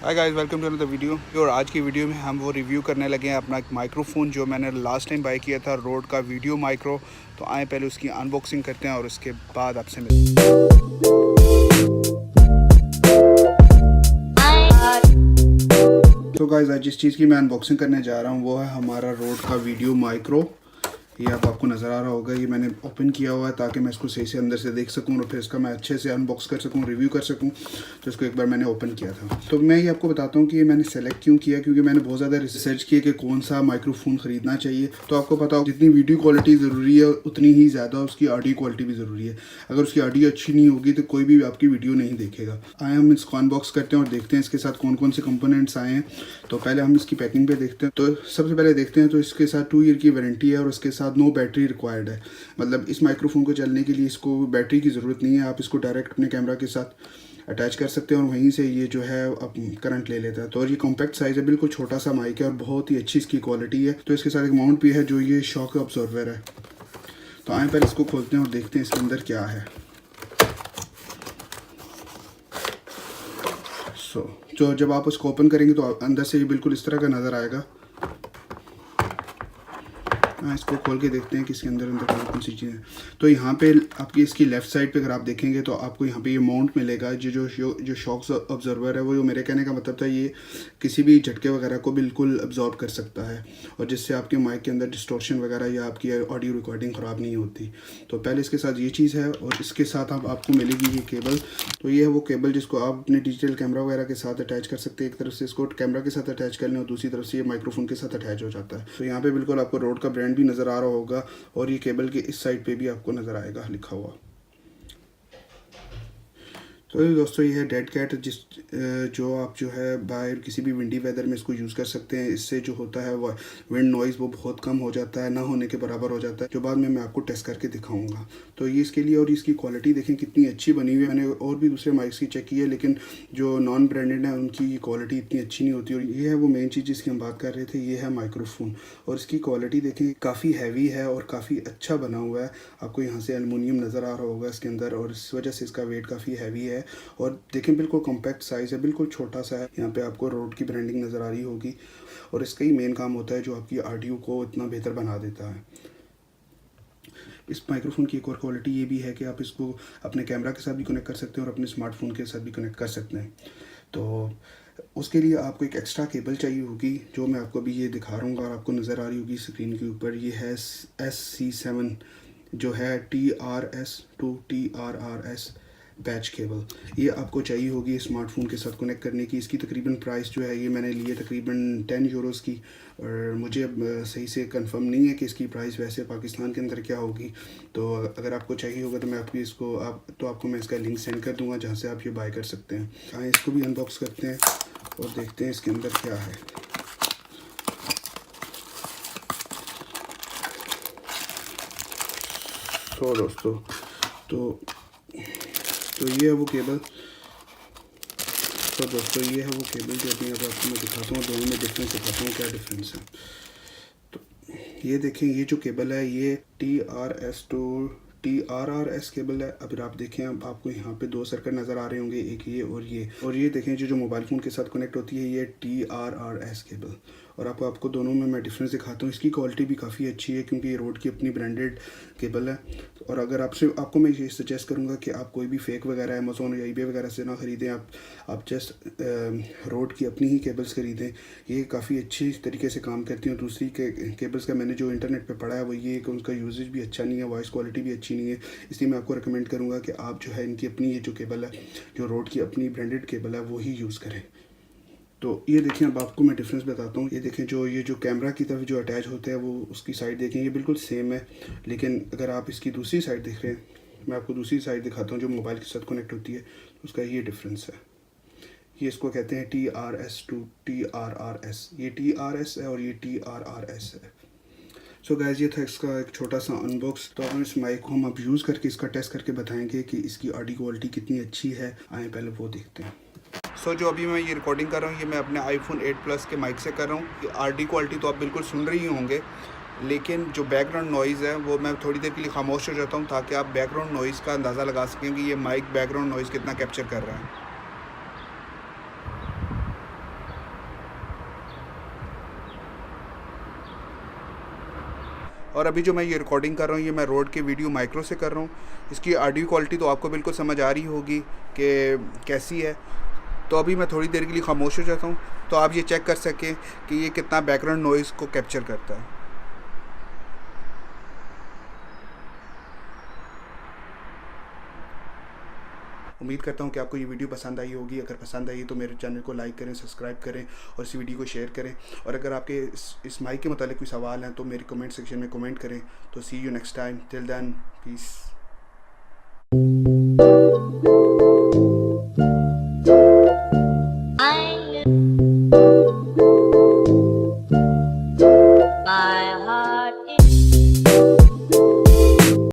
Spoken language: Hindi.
Hi guys, welcome to another video. और आज की वीडियो में हम वो रिव्यू करने लगे हैं अपना एक माइक्रोफोन जो मैंने लास्ट टाइम बाय किया था, रोड का वीडियो माइक्रो। तो आए पहले उसकी अनबॉक्सिंग करते हैं और उसके बाद आपसे मिलते हैं। तो गाइस, आज जिस चीज़ की मैं अनबॉक्सिंग करने जा रहा हूँ वो है हमारा रोड का वीडियो माइक्रो। ये अब आपको नज़र आ रहा होगा, ये मैंने ओपन किया हुआ है ताकि मैं इसको सही से अंदर से देख सकूं और फिर इसका मैं अच्छे से अनबॉक्स कर सकूं, रिव्यू कर सकूं। तो इसको एक बार मैंने ओपन किया था। तो मैं ये आपको बताता हूं कि ये मैंने सेलेक्ट क्यों किया, क्योंकि मैंने बहुत ज़्यादा रिसर्च किया कि कौन सा माइक्रोफोन ख़रीदना चाहिए। तो आपको पता हो जितनी वीडियो क्वालिटी ज़रूरी है उतनी ही ज़्यादा उसकी ऑडियो क्वालिटी भी ज़रूरी है। अगर उसकी ऑडियो अच्छी नहीं होगी तो कोई भी आपकी वीडियो नहीं देखेगा। आए हम इसको अनबॉक्स करते हैं और देखते हैं इसके साथ कौन कौन से कंपोनेंट्स आए हैं। तो पहले हम इसकी पैकिंग पे देखते हैं। तो सबसे पहले देखते हैं, तो इसके साथ 2 ईयर की वारंटी है और उसके साथ नो बैटरी रिक्वायर्ड है। मतलब इस माइक्रोफोन को चलने के लिए इसको बैटरी की ज़रूरत नहीं है। आप इसको डायरेक्ट अपने कैमरा के साथ अटैच कर सकते हैं और वहीं से ये जो है अब करंट ले लेता है। तो और ये कॉम्पैक्ट साइज़ है, बिल्कुल छोटा सा माइक है और बहुत ही अच्छी इसकी क्वालिटी है। तो इसके साथ एक माउंट भी है जो ये शॉक ऑब्जर्वर है। तो आए पहले इसको खोलते हैं और देखते हैं इसके अंदर क्या है। तो जब आप उसको ओपन करेंगे तो अंदर से ये बिल्कुल इस तरह का नज़र आएगा। इसको खोल के देखते हैं कि इसके अंदर कौन कौन सी चीज़ें। तो यहाँ पे आपकी इसकी लेफ़्ट साइड पे अगर आप देखेंगे तो आपको यहाँ पे ये माउंट मिलेगा। जो शॉक ऑब्जर्वर है वो जो मेरे कहने का मतलब था, ये किसी भी झटके वगैरह को बिल्कुल अब्जॉर्ब कर सकता है और जिससे आपके माइक के अंदर डिस्टॉर्शन वगैरह या आपकी ऑडियो रिकॉर्डिंग ख़राब नहीं होती। तो पहले इसके साथ ये चीज़ है और इसके साथ आपको मिलेगी ये केबल। तो ये है वो केबल जिसको आप अपने डिजिटल कैमरा वगैरह के साथ अटैच कर सकते हैं। एक तरफ से इसको कैमरा के साथ अटैच कर लें और दूसरी तरफ से ये माइक्रोफोन के साथ अटैच हो जाता है। तो यहाँ पे बिल्कुल आपको रोड का ब्रांड भी नज़र आ रहा होगा और ये केबल के इस साइड पे भी आपको नज़र आएगा लिखा हुआ। तो दोस्तों ये है डेड कैट, जो आप जो है बाहर किसी भी विंडी वेदर में इसको यूज़ कर सकते हैं। इससे जो होता है वो विंड नॉइज़ वो बहुत कम हो जाता है, ना होने के बराबर हो जाता है, जो बाद में मैं आपको टेस्ट करके दिखाऊंगा। तो ये इसके लिए, और इसकी क्वालिटी देखें कितनी अच्छी बनी हुई है। मैंने और भी दूसरे माइक्स की चेक की है लेकिन जो नॉन ब्रांडेड है उनकी क्वालिटी इतनी अच्छी नहीं होती। और ये है वो मेन चीज़ जिसकी हम बात कर रहे थे, ये है माइक्रोफोन। और इसकी क्वालिटी देखें काफ़ी हैवी है और काफ़ी अच्छा बना हुआ है। आपको यहाँ से एलुमिनियम नज़र आ रहा होगा इसके अंदर और इस वजह से इसका वेट काफ़ी हैवी है। और देखें बिल्कुल कॉम्पैक्ट साइज़ है, बिल्कुल छोटा सा है। यहाँ पे आपको रोड की ब्रांडिंग नज़र आ रही होगी और इसका ही मेन काम होता है जो आपकी ऑडियो को इतना बेहतर बना देता है। इस माइक्रोफोन की एक और क्वालिटी ये भी है कि आप इसको अपने कैमरा के साथ भी कनेक्ट कर सकते हैं और अपने स्मार्टफोन के साथ भी कनेक्ट कर सकते हैं। तो उसके लिए आपको एक एक्स्ट्रा केबल चाहिए होगी जो मैं आपको अभी ये दिखा रहा हूँ और आपको नज़र आ रही होगी स्क्रीन के ऊपर। ये है SC7 जो है TRS to TRRS batch cable. ये आपको चाहिए होगी स्मार्टफोन के साथ कनेक्ट करने की। इसकी तकरीबन प्राइस जो है, ये मैंने लिए तकरीबन 10 यूरोज़ की और मुझे अब सही से कंफर्म नहीं है कि इसकी प्राइस वैसे पाकिस्तान के अंदर क्या होगी। तो अगर आपको चाहिए होगा तो मैं आपको मैं इसका लिंक सेंड कर दूंगा जहाँ से आप ये बाय कर सकते हैं। आइए इसको भी अनबॉक्स करते हैं और देखते हैं इसके अंदर क्या है। तो दोस्तों तो ये है वो केबल। तो दोस्तों ये है वो केबल जो अभी अब आपको मैं दिखाता हूँ, दोनों में डिफरेंस दिखाता हूँ क्या डिफरेंस है। तो ये देखें, ये जो केबल है ये TRS to TRRS केबल है। अगर आप देखें, अब आपको यहाँ पे 2 सर्किट नज़र आ रहे होंगे, एक ये और ये देखें जो मोबाइल फ़ोन के साथ कनेक्ट होती है ये TRRS केबल। और आपको दोनों में मैं डिफरेंस दिखाता हूँ। इसकी क्वालिटी भी काफ़ी अच्छी है क्योंकि ये रोड की अपनी ब्रांडेड केबल है। और अगर आपको मैं ये सजेस्ट करूँगा कि आप कोई भी फेक वगैरह अमेज़ोन या eBay वगैरह से ना ख़रीदें। आप जस्ट रोड की अपनी ही केबल्स ख़रीदें, ये काफ़ी अच्छी तरीके से काम करती हैं। दूसरी केबल्स का मैंने जो इंटरनेट पे पढ़ा है वो ये कि उनका यूजेज भी अच्छा नहीं है, वॉइस क्वालिटी भी अच्छी नहीं है। इसलिए मैं आपको रिकमेंड करूँगा कि आप जो है इनकी अपनी ये जो केबल है, जो रोड की अपनी ब्रांडेड केबल है, वो ही यूज़ करें। तो ये देखें, अब आपको मैं डिफरेंस बताता हूँ। ये देखें जो कैमरा की तरफ जो अटैच होता है वो उसकी साइड देखें, ये बिल्कुल सेम है। लेकिन अगर आप इसकी दूसरी साइड देख रहे हैं, मैं आपको दूसरी साइड दिखाता हूँ जो मोबाइल के साथ कनेक्ट होती है, उसका ये डिफरेंस है। ये इसको कहते हैं TRS to TRRS। ये TRS है और ये TRRS है। सो गाइस, ये था इसका एक छोटा सा अनबॉक्स। तो अब इस माइक को हम अब यूज़ करके इसका टेस्ट करके बताएंगे कि इसकी ऑडियो क्वालिटी कितनी अच्छी है। आए पहले वो देखते हैं। जो अभी मैं ये रिकॉर्डिंग कर रहा हूँ ये मैं अपने iPhone 8 Plus के माइक से कर रहा हूँ। ऑडियो क्वालिटी तो आप बिल्कुल सुन रही होंगे, लेकिन जो बैकग्राउंड नॉइज़ है वो मैं थोड़ी देर के लिए खामोश हो जाता हूँ ताकि आप बैकग्राउंड नॉइज़ का अंदाज़ा लगा सकें कि ये माइक बैकग्राउंड नॉइज़ कितना कैप्चर कर रहा है। और अभी जो मैं ये रिकॉर्डिंग कर रहा हूँ ये मैं रोड के वीडियो माइक्रो से कर रहा हूँ। इसकी ऑडियो क्वालिटी तो आपको बिल्कुल समझ आ रही होगी कि कैसी है। तो अभी मैं थोड़ी देर के लिए खामोश हो जाता हूँ तो आप ये चेक कर सकें कि ये कितना बैकग्राउंड नॉइज़ को कैप्चर करता है। उम्मीद करता हूँ कि आपको ये वीडियो पसंद आई होगी। अगर पसंद आई तो मेरे चैनल को लाइक करें, सब्सक्राइब करें और इस वीडियो को शेयर करें। और अगर आपके इस माइक के मतलब कोई सवाल हैं तो मेरे कमेंट सेक्शन में कमेंट करें। तो see you next time, till then, piece.